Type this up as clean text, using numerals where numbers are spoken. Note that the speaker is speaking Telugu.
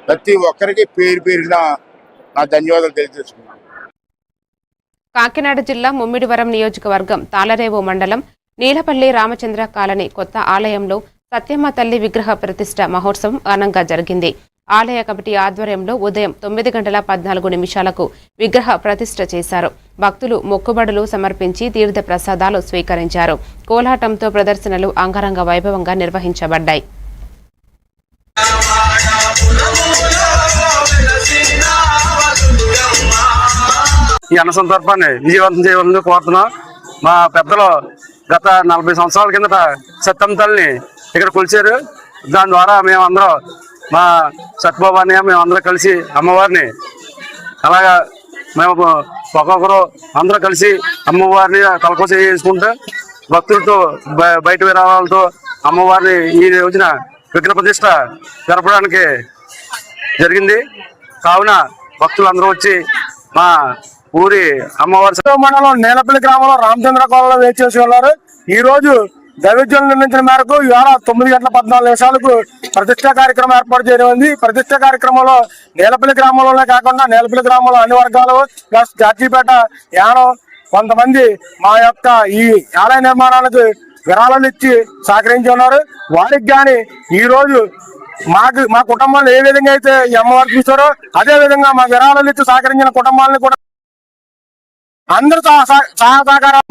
ప్రతి ఒక్కరికి పేరు పేరున నా ధన్యవాదాలు తెలియజేసుకున్నాను. కాకినాడ జిల్లా ముమ్మిడివరం నియోజకవర్గం తాళరేవు మండలం నీలపల్లి రామచంద్ర కాలనీ కొత్త ఆలయంలో సత్యమ్మ తల్లి విగ్రహ ప్రతిష్ఠ మహోత్సవం ఘనంగా జరిగింది. ఆలయ కమిటీ ఆధ్వర్యంలో ఉదయం 9:14 విగ్రహ ప్రతిష్ఠ చేశారు. భక్తులు మొక్కుబడులు సమర్పించి తీర్థ ప్రసాదాలు స్వీకరించారు. కోలాటంతో ప్రదర్శనలు అంగరంగ వైభవంగా నిర్వహించబడ్డాయి. ఈ అన్న సందర్భాన్ని విజయవంతం చేయవాలని కోరుతున్నాం. మా పెద్దలు గత 40 సంవత్సరాల కిందట సత్యమ్మ తల్లిని ఇక్కడ కొలిచారు. దాని ద్వారా మేమందరం మా సత్యబాబు అన్నయ్య మేమందరం కలిసి అమ్మవారిని అలాగా మేము ఒక్కొక్కరు అందరూ కలిసి అమ్మవారిని తలకోస చేసుకుంటూ భక్తులతో బయట విరాళాలతో అమ్మవారిని ఈ రోజున విగ్రహ ప్రతిష్ఠ జరపడానికి జరిగింది. కావున భక్తులందరూ వచ్చి మా ఊరి అమ్మవారి మండలం నీలపల్లి గ్రామంలో రామచంద్ర కాలంలో వేచి చేసి ఉన్నారు. ఈ రోజు దైవజ్ఞులు నిర్ణయించిన మేరకు ఇవాళ 9:14 ప్రతిష్ఠా కార్యక్రమం ఏర్పాటు చేయడం ఉంది. ప్రతిష్ఠా కార్యక్రమంలో నీలపల్లి గ్రామంలోనే కాకుండా నీలపల్లి గ్రామంలో అన్ని వర్గాలు ప్లస్ జార్జీపేట యానం కొంతమంది మా యొక్క ఈ ఆలయ నిర్మాణానికి విరాళాలు ఇచ్చి సహకరించి ఉన్నారు. వారికి కానీ ఈ రోజు మా కుటుంబాలు ఏ విధంగా అయితే ఈ అమ్మవారు చూస్తారో అదే విధంగా మా విరాళాలు ఇచ్చి సహకరించిన కుటుంబాలను కూడా అందరూ సహకారం